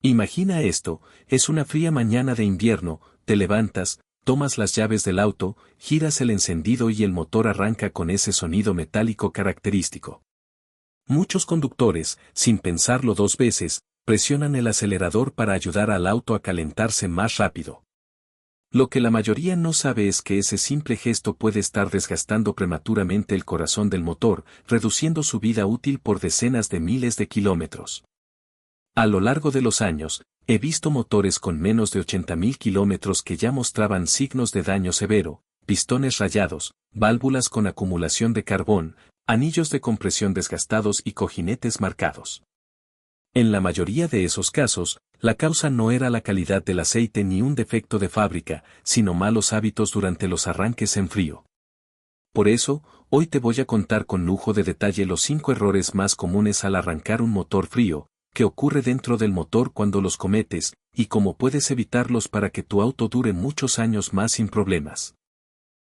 Imagina esto, es una fría mañana de invierno, te levantas, tomas las llaves del auto, giras el encendido y el motor arranca con ese sonido metálico característico. Muchos conductores, sin pensarlo dos veces, presionan el acelerador para ayudar al auto a calentarse más rápido. Lo que la mayoría no sabe es que ese simple gesto puede estar desgastando prematuramente el corazón del motor, reduciendo su vida útil por decenas de miles de kilómetros. A lo largo de los años, he visto motores con menos de 80.000 kilómetros que ya mostraban signos de daño severo, pistones rayados, válvulas con acumulación de carbón, anillos de compresión desgastados y cojinetes marcados. En la mayoría de esos casos, la causa no era la calidad del aceite ni un defecto de fábrica, sino malos hábitos durante los arranques en frío. Por eso, hoy te voy a contar con lujo de detalle los 5 errores más comunes al arrancar un motor frío, qué ocurre dentro del motor cuando los cometes, y cómo puedes evitarlos para que tu auto dure muchos años más sin problemas.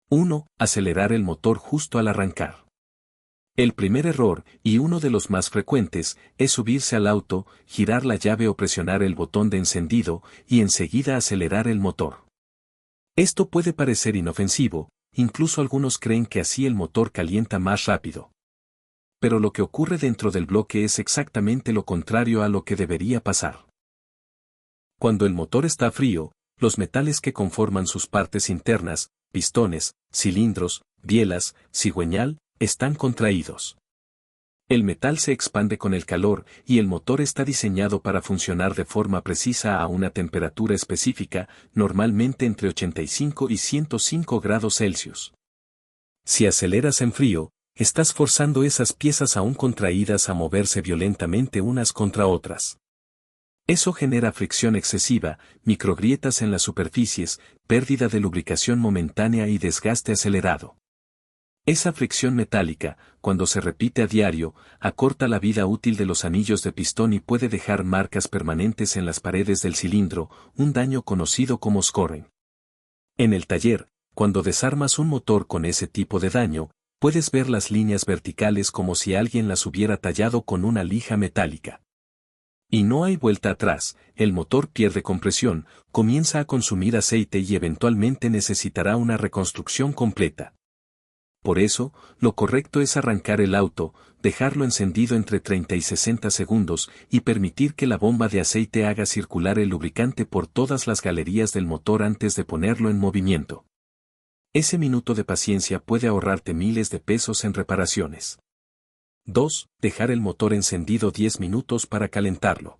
1. Acelerar el motor justo al arrancar. El primer error, y uno de los más frecuentes, es subirse al auto, girar la llave o presionar el botón de encendido, y enseguida acelerar el motor. Esto puede parecer inofensivo, incluso algunos creen que así el motor calienta más rápido. Pero lo que ocurre dentro del bloque es exactamente lo contrario a lo que debería pasar. Cuando el motor está frío, los metales que conforman sus partes internas, pistones, cilindros, bielas, cigüeñal, están contraídos. El metal se expande con el calor y el motor está diseñado para funcionar de forma precisa a una temperatura específica, normalmente entre 85 y 105 grados Celsius. Si aceleras en frío, estás forzando esas piezas aún contraídas a moverse violentamente unas contra otras. Eso genera fricción excesiva, microgrietas en las superficies, pérdida de lubricación momentánea y desgaste acelerado. Esa fricción metálica, cuando se repite a diario, acorta la vida útil de los anillos de pistón y puede dejar marcas permanentes en las paredes del cilindro, un daño conocido como scoring. En el taller, cuando desarmas un motor con ese tipo de daño, puedes ver las líneas verticales como si alguien las hubiera tallado con una lija metálica. Y no hay vuelta atrás, el motor pierde compresión, comienza a consumir aceite y eventualmente necesitará una reconstrucción completa. Por eso, lo correcto es arrancar el auto, dejarlo encendido entre 30 y 60 segundos y permitir que la bomba de aceite haga circular el lubricante por todas las galerías del motor antes de ponerlo en movimiento. Ese minuto de paciencia puede ahorrarte miles de pesos en reparaciones. 2. Dejar el motor encendido 10 minutos para calentarlo.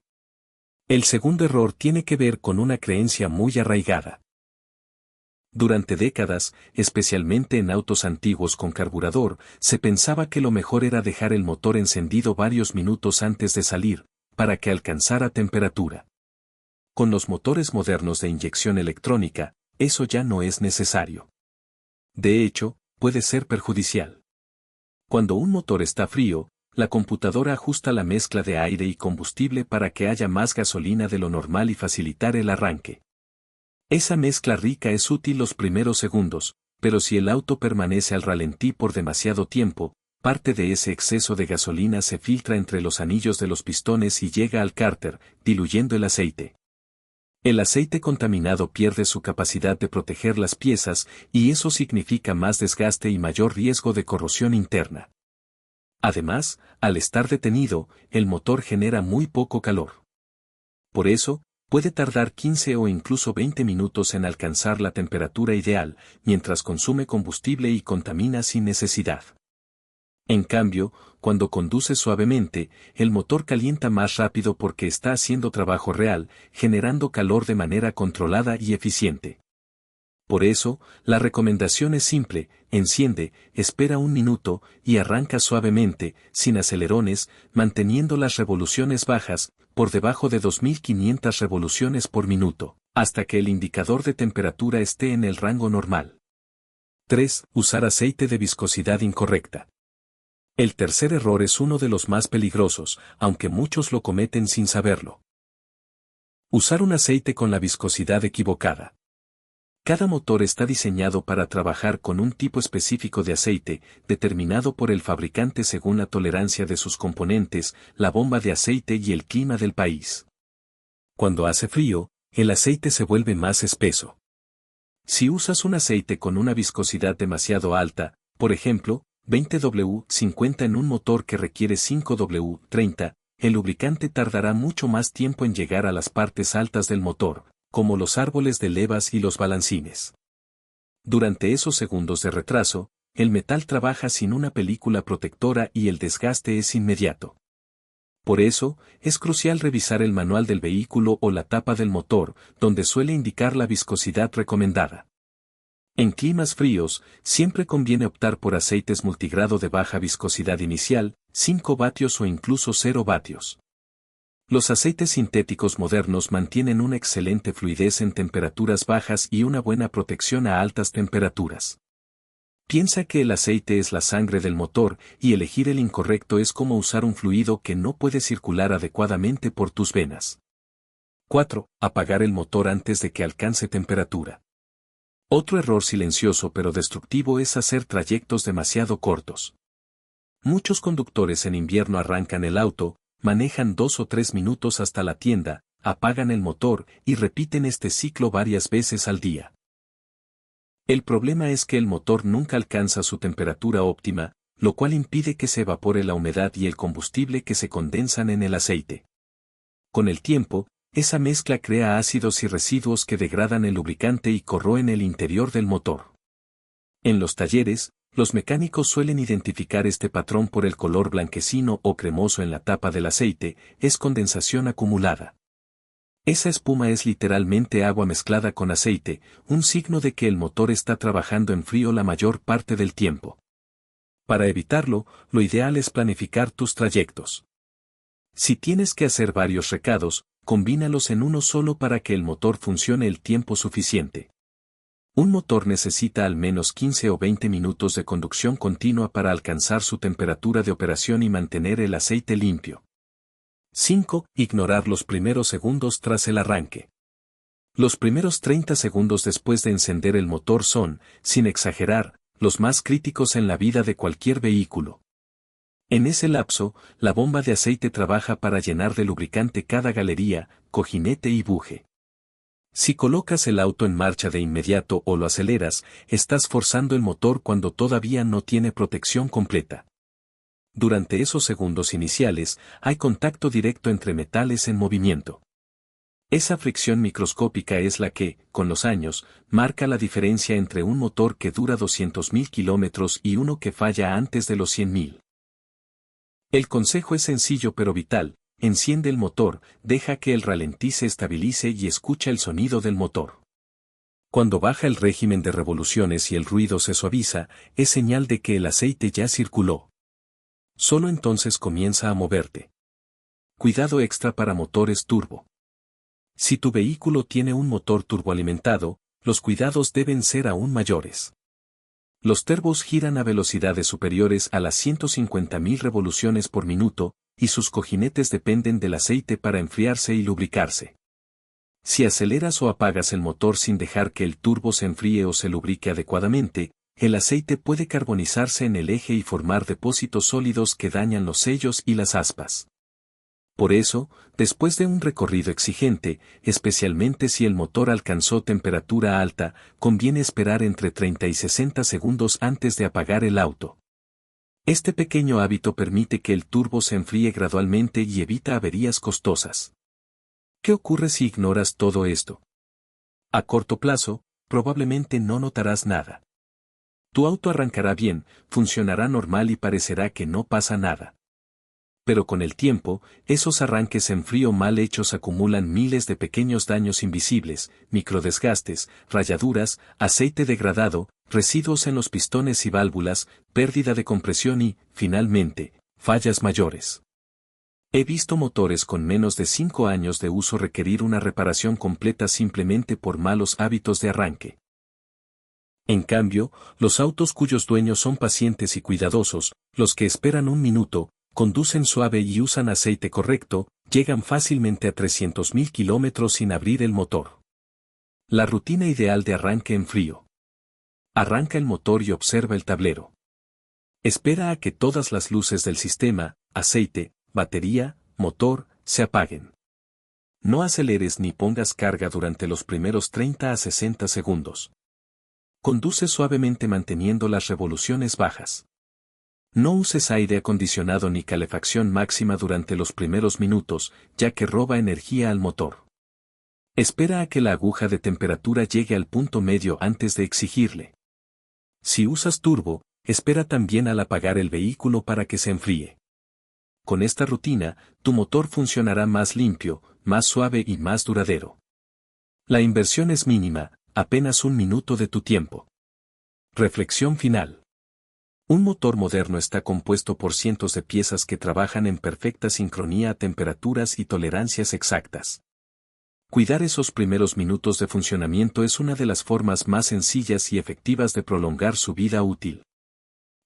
El segundo error tiene que ver con una creencia muy arraigada. Durante décadas, especialmente en autos antiguos con carburador, se pensaba que lo mejor era dejar el motor encendido varios minutos antes de salir, para que alcanzara temperatura. Con los motores modernos de inyección electrónica, eso ya no es necesario. De hecho, puede ser perjudicial. Cuando un motor está frío, la computadora ajusta la mezcla de aire y combustible para que haya más gasolina de lo normal y facilitar el arranque. Esa mezcla rica es útil los primeros segundos, pero si el auto permanece al ralentí por demasiado tiempo, parte de ese exceso de gasolina se filtra entre los anillos de los pistones y llega al cárter, diluyendo el aceite. El aceite contaminado pierde su capacidad de proteger las piezas y eso significa más desgaste y mayor riesgo de corrosión interna. Además, al estar detenido, el motor genera muy poco calor. Por eso, puede tardar 15 o incluso 20 minutos en alcanzar la temperatura ideal, mientras consume combustible y contamina sin necesidad. En cambio, cuando conduce suavemente, el motor calienta más rápido porque está haciendo trabajo real, generando calor de manera controlada y eficiente. Por eso, la recomendación es simple: enciende, espera un minuto y arranca suavemente, sin acelerones, manteniendo las revoluciones bajas, por debajo de 2500 revoluciones por minuto, hasta que el indicador de temperatura esté en el rango normal. 3. Usar aceite de viscosidad incorrecta. El tercer error es uno de los más peligrosos, aunque muchos lo cometen sin saberlo. Usar un aceite con la viscosidad equivocada. Cada motor está diseñado para trabajar con un tipo específico de aceite, determinado por el fabricante según la tolerancia de sus componentes, la bomba de aceite y el clima del país. Cuando hace frío, el aceite se vuelve más espeso. Si usas un aceite con una viscosidad demasiado alta, por ejemplo, 20W50 en un motor que requiere 5W30, el lubricante tardará mucho más tiempo en llegar a las partes altas del motor, como los árboles de levas y los balancines. Durante esos segundos de retraso, el metal trabaja sin una película protectora y el desgaste es inmediato. Por eso, es crucial revisar el manual del vehículo o la tapa del motor, donde suele indicar la viscosidad recomendada. En climas fríos, siempre conviene optar por aceites multigrado de baja viscosidad inicial, 5 vatios o incluso 0 vatios. Los aceites sintéticos modernos mantienen una excelente fluidez en temperaturas bajas y una buena protección a altas temperaturas. Piensa que el aceite es la sangre del motor y elegir el incorrecto es como usar un fluido que no puede circular adecuadamente por tus venas. 4. Apagar el motor antes de que alcance temperatura. Otro error silencioso pero destructivo es hacer trayectos demasiado cortos. Muchos conductores en invierno arrancan el auto, manejan 2 o 3 minutos hasta la tienda, apagan el motor y repiten este ciclo varias veces al día. El problema es que el motor nunca alcanza su temperatura óptima, lo cual impide que se evapore la humedad y el combustible que se condensan en el aceite. Con el tiempo, esa mezcla crea ácidos y residuos que degradan el lubricante y corroen el interior del motor. En los talleres, los mecánicos suelen identificar este patrón por el color blanquecino o cremoso en la tapa del aceite, es condensación acumulada. Esa espuma es literalmente agua mezclada con aceite, un signo de que el motor está trabajando en frío la mayor parte del tiempo. Para evitarlo, lo ideal es planificar tus trayectos. Si tienes que hacer varios recados, combínalos en uno solo para que el motor funcione el tiempo suficiente. Un motor necesita al menos 15 o 20 minutos de conducción continua para alcanzar su temperatura de operación y mantener el aceite limpio. 5. Ignorar los primeros segundos tras el arranque. Los primeros 30 segundos después de encender el motor son, sin exagerar, los más críticos en la vida de cualquier vehículo. En ese lapso, la bomba de aceite trabaja para llenar de lubricante cada galería, cojinete y buje. Si colocas el auto en marcha de inmediato o lo aceleras, estás forzando el motor cuando todavía no tiene protección completa. Durante esos segundos iniciales, hay contacto directo entre metales en movimiento. Esa fricción microscópica es la que, con los años, marca la diferencia entre un motor que dura 200.000 kilómetros y uno que falla antes de los 100.000. El consejo es sencillo pero vital: enciende el motor, deja que el ralentí se estabilice y escucha el sonido del motor. Cuando baja el régimen de revoluciones y el ruido se suaviza, es señal de que el aceite ya circuló. Solo entonces comienza a moverte. Cuidado extra para motores turbo. Si tu vehículo tiene un motor turboalimentado, los cuidados deben ser aún mayores. Los turbos giran a velocidades superiores a las 150.000 revoluciones por minuto, y sus cojinetes dependen del aceite para enfriarse y lubricarse. Si aceleras o apagas el motor sin dejar que el turbo se enfríe o se lubrique adecuadamente, el aceite puede carbonizarse en el eje y formar depósitos sólidos que dañan los sellos y las aspas. Por eso, después de un recorrido exigente, especialmente si el motor alcanzó temperatura alta, conviene esperar entre 30 y 60 segundos antes de apagar el auto. Este pequeño hábito permite que el turbo se enfríe gradualmente y evita averías costosas. ¿Qué ocurre si ignoras todo esto? A corto plazo, probablemente no notarás nada. Tu auto arrancará bien, funcionará normal y parecerá que no pasa nada. Pero con el tiempo, esos arranques en frío mal hechos acumulan miles de pequeños daños invisibles, microdesgastes, rayaduras, aceite degradado, residuos en los pistones y válvulas, pérdida de compresión y, finalmente, fallas mayores. He visto motores con menos de 5 años de uso requerir una reparación completa simplemente por malos hábitos de arranque. En cambio, los autos cuyos dueños son pacientes y cuidadosos, los que esperan un minuto, conducen suave y usan aceite correcto, llegan fácilmente a 300.000 kilómetros sin abrir el motor. La rutina ideal de arranque en frío. Arranca el motor y observa el tablero. Espera a que todas las luces del sistema, aceite, batería, motor, se apaguen. No aceleres ni pongas carga durante los primeros 30 a 60 segundos. Conduce suavemente manteniendo las revoluciones bajas. No uses aire acondicionado ni calefacción máxima durante los primeros minutos, ya que roba energía al motor. Espera a que la aguja de temperatura llegue al punto medio antes de exigirle. Si usas turbo, espera también al apagar el vehículo para que se enfríe. Con esta rutina, tu motor funcionará más limpio, más suave y más duradero. La inversión es mínima, apenas 1 minuto de tu tiempo. Reflexión final. Un motor moderno está compuesto por cientos de piezas que trabajan en perfecta sincronía a temperaturas y tolerancias exactas. Cuidar esos primeros minutos de funcionamiento es una de las formas más sencillas y efectivas de prolongar su vida útil.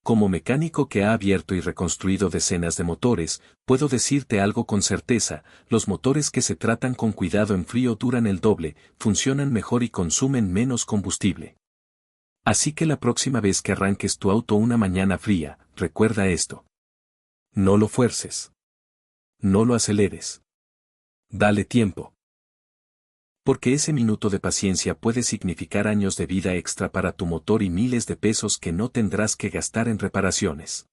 Como mecánico que ha abierto y reconstruido decenas de motores, puedo decirte algo con certeza: los motores que se tratan con cuidado en frío duran el doble, funcionan mejor y consumen menos combustible. Así que la próxima vez que arranques tu auto una mañana fría, recuerda esto. No lo fuerces. No lo aceleres. Dale tiempo. Porque ese minuto de paciencia puede significar años de vida extra para tu motor y miles de pesos que no tendrás que gastar en reparaciones.